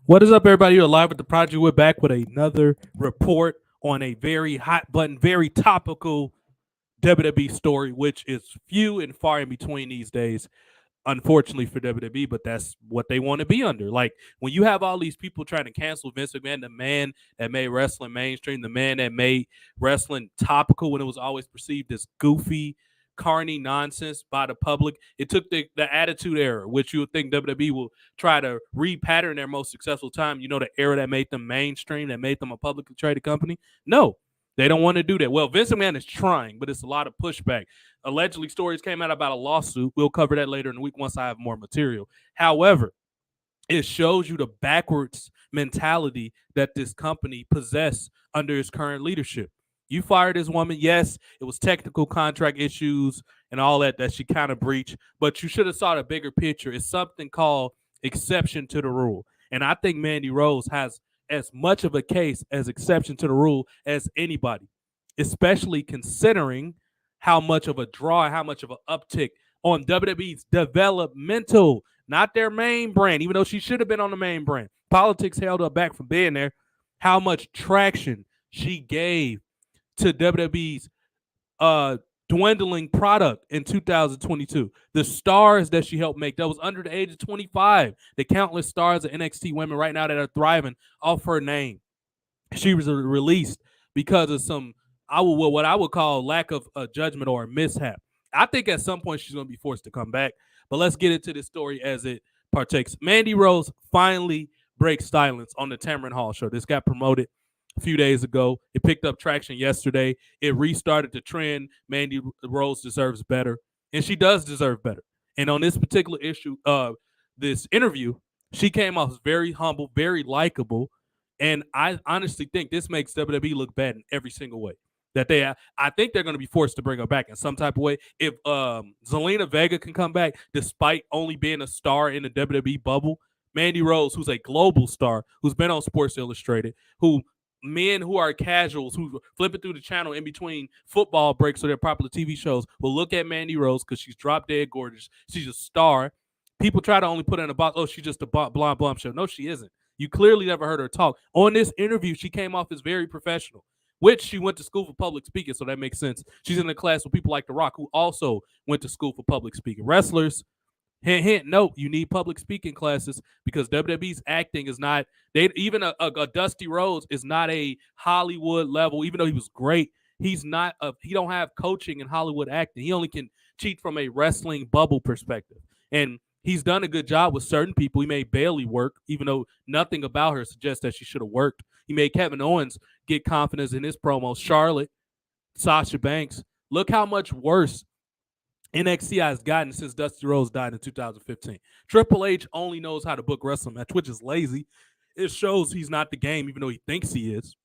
What is up, everybody? You're live with the project. We're back with another report on a very hot button, very topical WWE story, which is few and far in between these days, unfortunately for WWE, but that's what they want to be under. Like when you have all these people trying to cancel Vince McMahon, the man that made wrestling mainstream, the man that made wrestling topical when it was always perceived as goofy, carny nonsense by the public. It took the attitude era, which you would think WWE will try to repattern their most successful time. You know, the era that made them mainstream, that made them a publicly traded company. No, they don't want to do that. Well, Vince McMahon is trying, but it's a lot of pushback. Allegedly, stories came out about a lawsuit. We'll cover that later in the week once I have more material. However, it shows you the backwards mentality that this company possessed under its current leadership. You fired this woman. Yes, it was technical contract issues and all that she kind of breached, but you should have saw the bigger picture. It's something called exception to the rule. And I think Mandy Rose has as much of a case as exception to the rule as anybody, especially considering how much of a draw, how much of an uptick on WWE's developmental, not their main brand, even though she should have been on the main brand. Politics held her back from being there. How much traction she gave to WWE's dwindling product in 2022. The stars that she helped make that was under the age of 25, the countless stars of NXT women right now that are thriving off her name. She was released because of some what I would call lack of judgment or a mishap. I think at some point she's going to be forced to come back. But let's get into this story as it partakes. Mandy Rose finally breaks silence on the Tamron Hall Show. This got promoted a few days ago. It picked up traction yesterday. It restarted the trend. Mandy Rose deserves better, and she does deserve better. And on this particular issue, this interview, she came off very humble, very likable, and I honestly think this makes WWE look bad in every single way. I think they're going to be forced to bring her back in some type of way. If Zelina Vega can come back despite only being a star in the WWE bubble, Mandy Rose, who's a global star, who's been on Sports Illustrated, who men who are casuals, who flipping through the channel in between football breaks or their popular TV shows, will look at Mandy Rose because she's drop dead gorgeous. She's a star. People try to only put her in a box. Oh, she's just a blonde bombshell. No, she isn't. You clearly never heard her talk. On this interview, she came off as very professional, which she went to school for public speaking, so that makes sense. She's in a class with people like The Rock, who also went to school for public speaking. Wrestlers, hint, hint, note, you need public speaking classes because WWE's acting is not, even a Dusty Rhodes is not a Hollywood level, even though he was great. He don't have coaching in Hollywood acting. He only can cheat from a wrestling bubble perspective. And he's done a good job with certain people. He made Bayley work, even though nothing about her suggests that she should have worked. He made Kevin Owens get confidence in his promos. Charlotte, Sasha Banks. Look how much worse NXT has gotten since Dusty Rhodes died in 2015. Triple H only knows how to book wrestling match, which is lazy. It shows he's not the game, even though he thinks he is.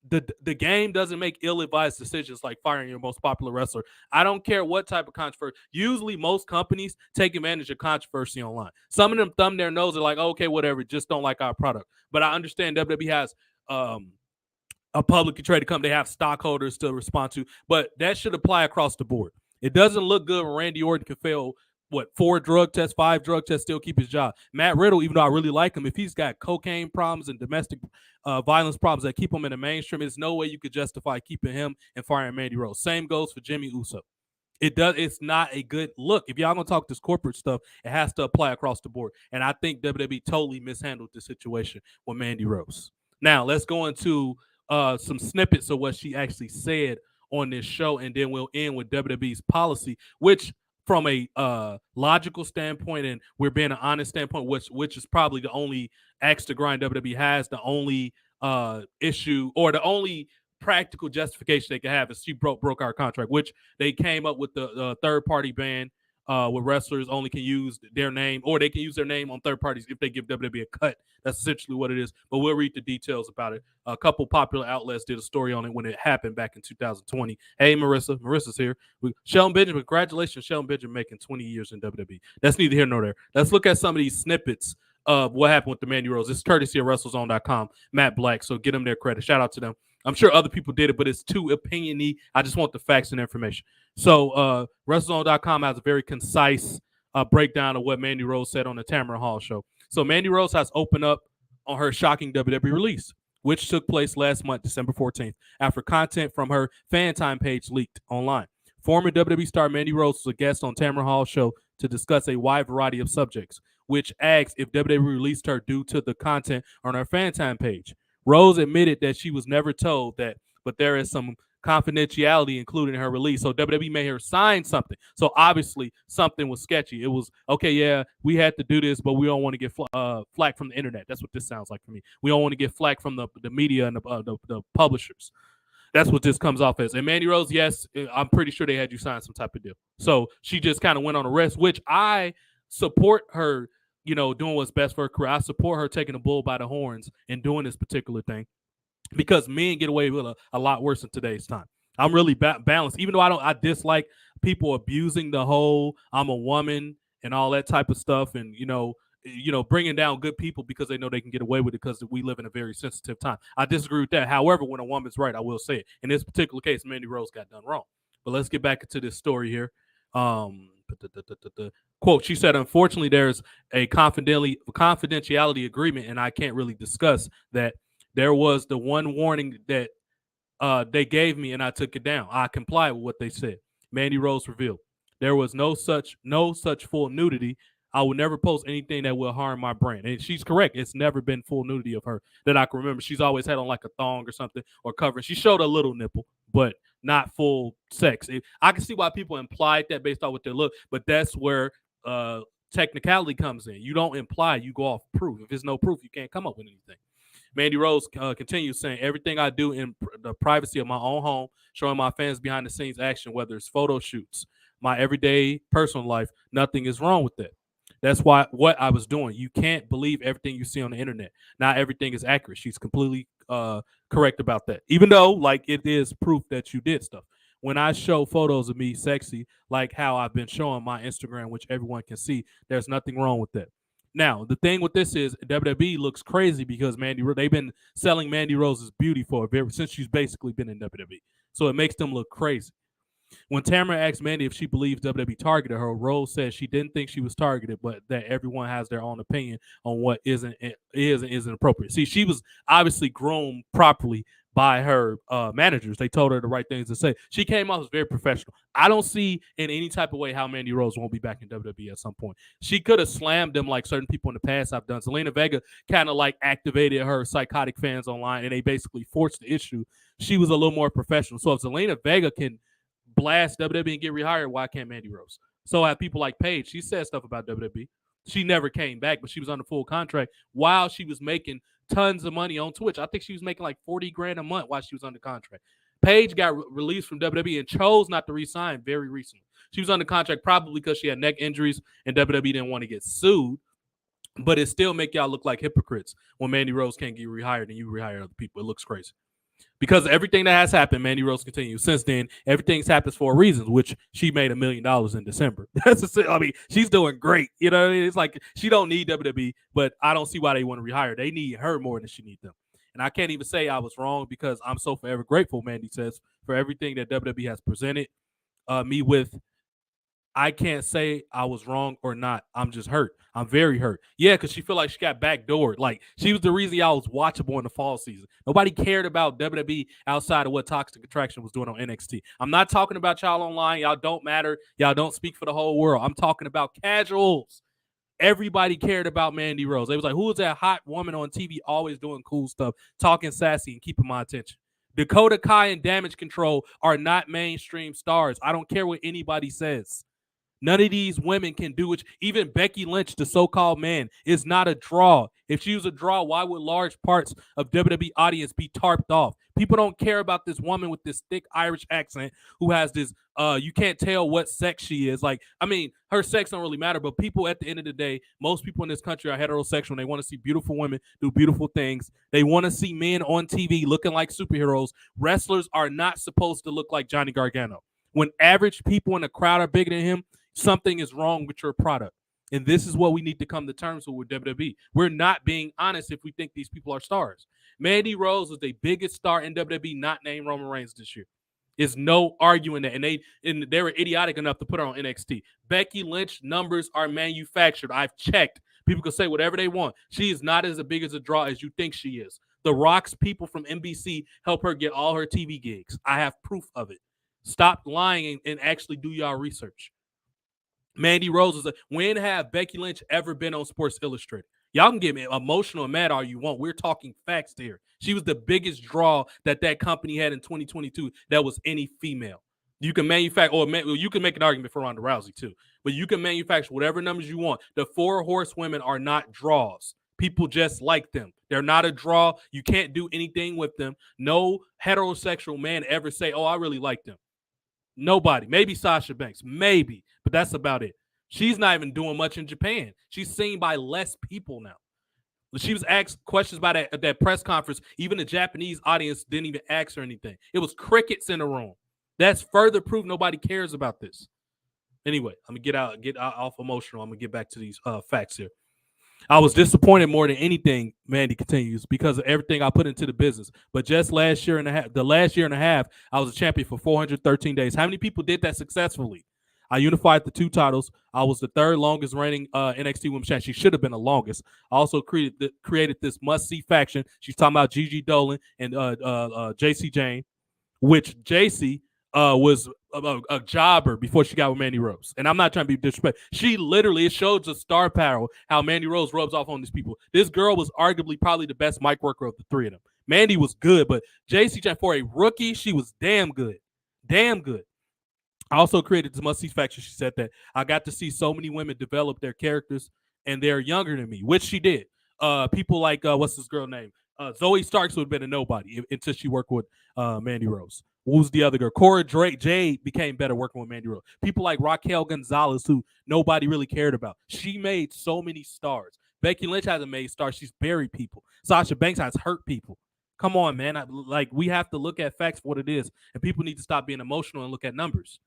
The game doesn't make ill-advised decisions like firing your most popular wrestler. I don't care what type of controversy. Usually, most companies take advantage of controversy online. Some of them thumb their nose and like, oh, okay, whatever, just don't like our product. But I understand WWE has a publicly traded company. They have stockholders to respond to, but that should apply across the board. It doesn't look good when Randy Orton can fail 4 drug tests, 5 drug tests, still keep his job. Matt Riddle, even though I really like him, if he's got cocaine problems and domestic violence problems that keep him in the mainstream, there's no way you could justify keeping him and firing Mandy Rose. Same goes for Jimmy Uso. It's not a good look. If y'all gonna talk this corporate stuff, it has to apply across the board. And I think WWE totally mishandled the situation with Mandy Rose. Now let's go into some snippets of what she actually said on this show, and then we'll end with WWE's policy, which from a logical standpoint, and we're being an honest standpoint, which is probably the only axe to grind WWE has, the only issue or the only practical justification they could have is she broke our contract, which they came up with the third-party ban where wrestlers only can use their name, or they can use their name on third parties if they give WWE a cut. That's essentially what it is, but we'll read the details about it. A couple popular outlets did a story on it when it happened back in 2020. Hey, Marissa's here. Shelton Benjamin, congratulations, Shelton Benjamin making 20 years in WWE. That's neither here nor there. Let's look at some of these snippets of what happened with the Mandy Rose. It's courtesy of WrestleZone.com, Matt Black, so get them their credit. Shout out to them. I'm sure other people did it, but it's too opinion-y. I just want the facts and information. So WrestleZone.com has a very concise breakdown of what Mandy Rose said on the Tamron Hall Show. So Mandy Rose has opened up on her shocking WWE release, which took place last month, December 14th, after content from her fan time page leaked online. Former WWE star Mandy Rose was a guest on Tamron Hall Show to discuss a wide variety of subjects, which asked if WWE released her due to the content on her fan time page. Rose admitted that she was never told that, but there is some confidentiality included in her release. So WWE made her sign something. So obviously something was sketchy. It was, okay, yeah, we had to do this, but we don't want to get flack from the internet. That's what this sounds like for me. We don't want to get flack from the media and the publishers. That's what this comes off as. And Mandy Rose, yes, I'm pretty sure they had you sign some type of deal. So she just kind of went on a rest, which I support her, doing what's best for her career. I support her taking the bull by the horns and doing this particular thing, because men get away with a lot worse in today's time. I'm really balanced, even though I dislike people abusing the whole I'm a woman and all that type of stuff, and bringing down good people because they know they can get away with it because we live in a very sensitive time. I disagree with that. However, when a woman's right, I will say it. In this particular case, Mandy Rose got done wrong. But let's get back into this story here. Quote, she said, unfortunately, there's a confidentiality agreement, and I can't really discuss that. There was the one warning that they gave me, and I took it down. I complied with what they said. Mandy Rose revealed there was no such full nudity. I would never post anything that will harm my brand. And she's correct. It's never been full nudity of her that I can remember. She's always had on like a thong or something or covering. She showed a little nipple, but not full sex. I can see why people implied that based on what they look, but that's where technicality comes in. You don't imply, you go off proof. If there's no proof, you can't come up with anything. Mandy Rose continues saying, everything I do in the privacy of my own home, showing my fans behind the scenes action, whether it's photo shoots, my everyday personal life, nothing is wrong with that. That's what I was doing. You can't believe everything you see on the internet. Not everything is accurate. She's completely correct about that. Even though, like, it is proof that you did stuff. When I show photos of me sexy, like how I've been showing my Instagram, which everyone can see, there's nothing wrong with that. Now, the thing with this is WWE looks crazy because they've been selling Mandy Rose's beauty since she's basically been in WWE. So it makes them look crazy. When Tamron asked Mandy if she believes WWE targeted her, Rose said she didn't think she was targeted, but that everyone has their own opinion on what is and isn't appropriate. See, she was obviously groomed properly by her managers. They told her the right things to say. She came off as very professional. I don't see in any type of way how Mandy Rose won't be back in WWE at some point. She could have slammed them like certain people in the past have done. Zelina Vega kind of like activated her psychotic fans online, and they basically forced the issue. She was a little more professional. So if Zelina Vega can blast WWE and get rehired, why can't Mandy Rose? So I have people like Paige. She said stuff about WWE. She never came back, but she was under full contract while she was making tons of money on Twitch. I think she was making like 40 grand a month while she was under contract. Paige got released from WWE and chose not to resign very recently. She was under contract probably because she had neck injuries and WWE didn't want to get sued. But it still make y'all look like hypocrites when Mandy Rose can't get rehired and you rehire other people. It looks crazy. Because everything that has happened, Mandy Rose continues. Since then, everything's happened for a reason, which she made $1 million in December. She's doing great. You know, it's like she don't need WWE, but I don't see why they want to rehire. They need her more than she needs them. And I can't even say I was wrong because I'm so forever grateful, Mandy says, for everything that WWE has presented me with. I can't say I was wrong or not. I'm just hurt. I'm very hurt. Yeah, because she feel like she got backdoored. Like, she was the reason y'all was watchable in the fall season. Nobody cared about WWE outside of what Toxic Attraction was doing on NXT. I'm not talking about y'all online. Y'all don't matter. Y'all don't speak for the whole world. I'm talking about casuals. Everybody cared about Mandy Rose. They was like, who is that hot woman on TV always doing cool stuff, talking sassy and keeping my attention? Dakota Kai and Damage Control are not mainstream stars. I don't care what anybody says. None of these women can do it. Even Becky Lynch, the so-called man, is not a draw. If she was a draw, why would large parts of WWE audience be tarped off? People don't care about this woman with this thick Irish accent who has this, you can't tell what sex she is. Like, I mean, her sex don't really matter, but people at the end of the day, most people in this country are heterosexual and they want to see beautiful women do beautiful things. They want to see men on TV looking like superheroes. Wrestlers are not supposed to look like Johnny Gargano. When average people in the crowd are bigger than him, something is wrong with your product. And this is what we need to come to terms with WWE. We're not being honest if we think these people are stars. Mandy Rose was the biggest star in WWE not named Roman Reigns this year. There's no arguing that. And they were idiotic enough to put her on NXT. Becky Lynch numbers are manufactured. I've checked. People can say whatever they want. She is not as big as a draw as you think she is. The Rock's people from NBC help her get all her TV gigs. I have proof of it. Stop lying and actually do y'all research. Mandy Rose is when have Becky Lynch ever been on Sports Illustrated? Y'all can get me emotional and mad all you want. We're talking facts here. She was the biggest draw that company had in 2022 that was any female. You can manufacture, you can make an argument for Ronda Rousey too, but you can manufacture whatever numbers you want. The 4 horsewomen are not draws. People just like them. They're not a draw. You can't do anything with them. No heterosexual man ever say, "Oh, I really like them." Nobody. Maybe Sasha Banks. Maybe. But that's about it. She's not even doing much in Japan. She's seen by less people now. She was asked questions by that press conference. Even the Japanese audience didn't even ask her anything. It was crickets in the room. That's further proof nobody cares about this. Anyway, I'm going to get off emotional. I'm going to get back to these facts here. I was disappointed more than anything, Mandy continues, because of everything I put into the business. But just the last year and a half, I was a champion for 413 days. How many people did that successfully? I unified the 2 titles. I was the 3rd longest reigning NXT Women's Champion. She should have been the longest. I also created this must-see faction. She's talking about Gigi Dolan and JC Jane, which JC was a jobber before she got with Mandy Rose. And I'm not trying to be disrespectful. She literally, it shows the star power, how Mandy Rose rubs off on these people. This girl was arguably probably the best mic worker of the 3 of them. Mandy was good, but JC Jane, for a rookie, she was damn good. Damn good. I also created this must-see faction. She said that I got to see so many women develop their characters, and they're younger than me, which she did. People like, what's this girl name? Zoe Starks would have been a nobody until she worked with Mandy Rose. Who's the other girl? Cora Jade became better working with Mandy Rose. People like Raquel Gonzalez, who nobody really cared about. She made so many stars. Becky Lynch hasn't made stars. She's buried people. Sasha Banks has hurt people. Come on, man. We have to look at facts for what it is, and people need to stop being emotional and look at numbers.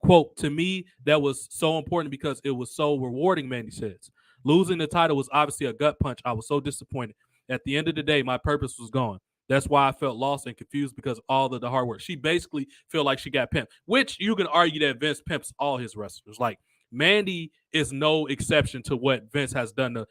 Quote, to me, that was so important because it was so rewarding, Mandy says. Losing the title was obviously a gut punch. I was so disappointed. At the end of the day, my purpose was gone. That's why I felt lost and confused because of all of the hard work. She basically felt like she got pimped, which you can argue that Vince pimps all his wrestlers. Like, Mandy is no exception to what Vince has done to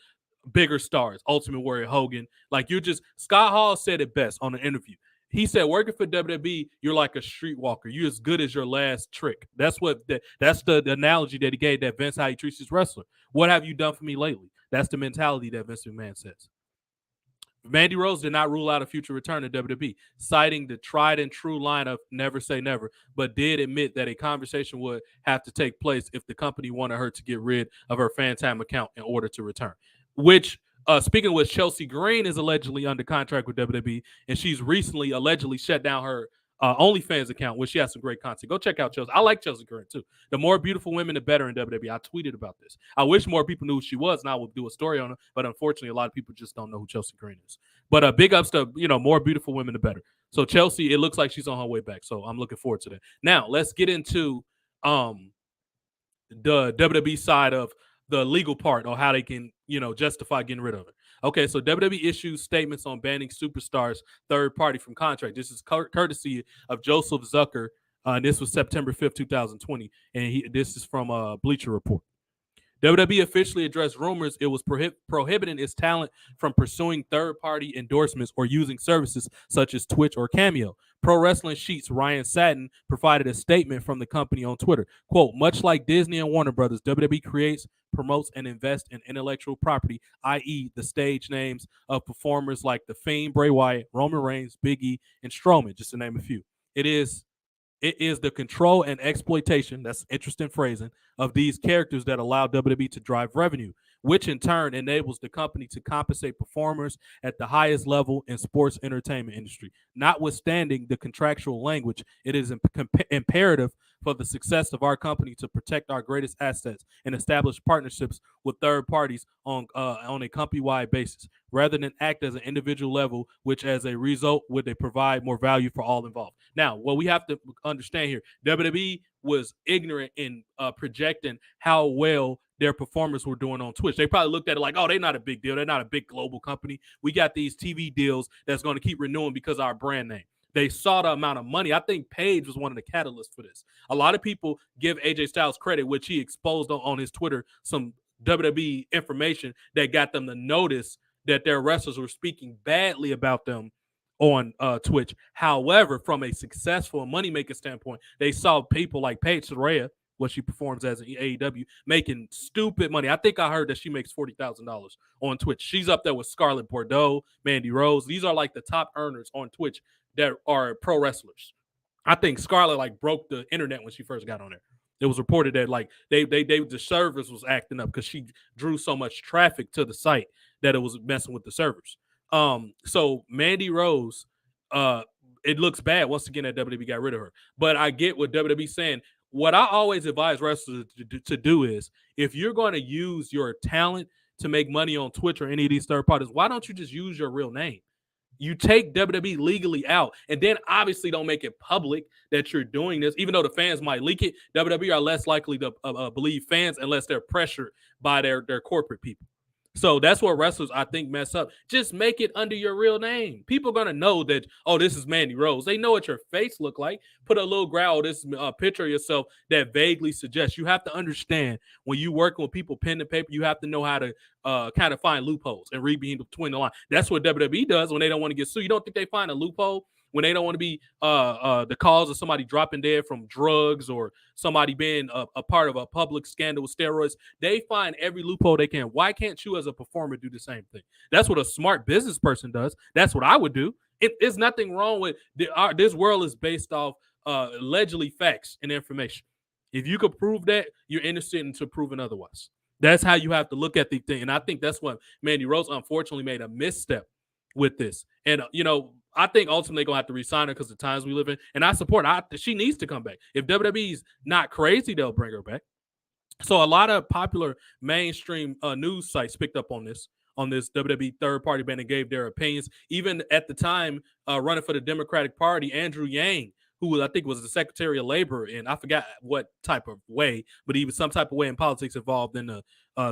bigger stars, Ultimate Warrior, Hogan. Like, Scott Hall said it best on an interview. He said, working for WWE, you're like a streetwalker. You're as good as your last trick. That's the analogy that he gave that Vince, how he treats his wrestler. What have you done for me lately? That's the mentality that Vince McMahon says. Mandy Rose did not rule out a future return to WWE, citing the tried and true line of never say never, but did admit that a conversation would have to take place if the company wanted her to get rid of her fan time account in order to return. Which, speaking of which, Chelsea Green is allegedly under contract with WWE, and she's recently allegedly shut down her OnlyFans account, where she has some great content. Go check out Chelsea. I like Chelsea Green, too. The more beautiful women, the better in WWE. I tweeted about this. I wish more people knew who she was, and I would do a story on her, but unfortunately, a lot of people just don't know who Chelsea Green is. But big ups to, more beautiful women, the better. So Chelsea, it looks like she's on her way back, so I'm looking forward to that. Now, let's get into the WWE side of the legal part, or how they can, justify getting rid of it. Okay, so WWE issues statements on banning superstars third party from contract. This is courtesy of Joseph Zucker. And this was September 5th, 2020. And this is from Bleacher Report. WWE officially addressed rumors it was prohibiting its talent from pursuing third-party endorsements or using services such as Twitch or Cameo. Pro Wrestling Sheet's Ryan Satin provided a statement from the company on Twitter. Quote, much like Disney and Warner Brothers, WWE creates, promotes, and invests in intellectual property, i.e. the stage names of performers like The Fiend, Bray Wyatt, Roman Reigns, Big E, and Strowman, just to name a few. It is the control and exploitation, that's interesting phrasing, of these characters that allow WWE to drive revenue, which in turn enables the company to compensate performers at the highest level in sports entertainment industry. Notwithstanding the contractual language, it is imperative for the success of our company to protect our greatest assets and establish partnerships with third parties on a company-wide basis, rather than act as an individual level, which as a result would they provide more value for all involved. Now, what we have to understand here, WWE was ignorant in projecting how well their performers were doing on Twitch. They probably looked at it like, oh, they're not a big deal. They're not a big global company. We got these TV deals that's going to keep renewing because of our brand name. They saw the amount of money. I think Paige was one of the catalysts for this. A lot of people give AJ Styles credit, which he exposed on his Twitter some WWE information that got them to notice that their wrestlers were speaking badly about them on Twitch. However, from a successful money-making standpoint, they saw people like Paige Saraya, what she performs as in AEW, making stupid money. I think I heard that she makes $40,000 on Twitch. She's up there with Scarlett Bordeaux, Mandy Rose. These are like the top earners on Twitch that are pro wrestlers. I think Scarlett like broke the internet when she first got on there. It was reported that like the service was acting up because she drew so much traffic to the site that it was messing with the servers. So Mandy Rose, it looks bad once again that WWE got rid of her. But I get what WWE saying. What I always advise wrestlers to do is if you're going to use your talent to make money on Twitch or any of these third parties, why don't you just use your real name? You take WWE legally out, and then obviously don't make it public that you're doing this, even though the fans might leak it. WWE are less likely to believe fans unless they're pressured by their corporate people. So that's what wrestlers, I think, mess up. Just make it under your real name. People are going to know that, oh, this is Mandy Rose. They know what your face look like. Put a little growl, this picture of yourself that vaguely suggests. You have to understand when you working with people pen to paper, you have to know how to kind of find loopholes and read between the line. That's what WWE does when they don't want to get sued. You don't think they find a loophole when they don't want to be the cause of somebody dropping dead from drugs or somebody being a part of a public scandal with steroids? They find every loophole they can. Why can't you as a performer do the same thing? That's what a smart business person does. That's what I would do. There's nothing wrong with this world is based off allegedly facts and information. If you could prove that, you're innocent until proven otherwise. That's how you have to look at the thing. And I think that's what Mandy Rose unfortunately made a misstep with this. And, I think ultimately they're going to have to resign her because of the times we live in. And I support her. She needs to come back. If WWE's not crazy, they'll bring her back. So a lot of popular mainstream news sites picked up on this WWE third-party ban and gave their opinions. Even at the time, running for the Democratic Party, Andrew Yang, who I think was the Secretary of Labor, and I forgot what type of way, but he was some type of way in politics involved in the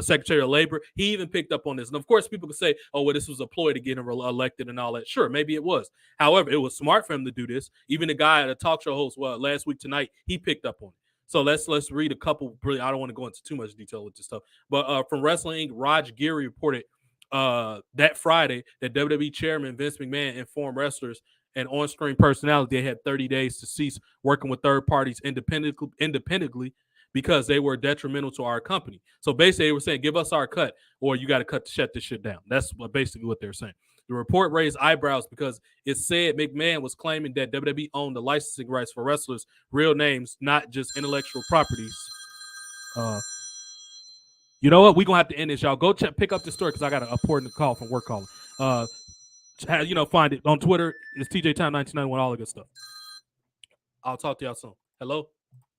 Secretary of Labor. He even picked up on this. And of course, people could say, oh, well, this was a ploy to get him elected and all that. Sure, maybe it was. However, it was smart for him to do this. Even the guy, the talk show host, last week tonight, he picked up on it. So let's read a couple. I don't want to go into too much detail with this stuff. But from Wrestling Inc., Raj Giri reported that Friday that WWE Chairman Vince McMahon informed wrestlers and on-screen personality they had 30 days to cease working with third parties independently because they were detrimental to our company. So basically, they were saying, give us our cut, or you got to shut this shit down. That's basically what they're saying. The report raised eyebrows because it said McMahon was claiming that WWE owned the licensing rights for wrestlers' real names, not just intellectual properties. You know what? We're going to have to end this, y'all. Go pick up the story because I got an important call from work calling. Find it on Twitter. It's TJ Time 1991, all the good stuff. I'll talk to y'all soon. Hello?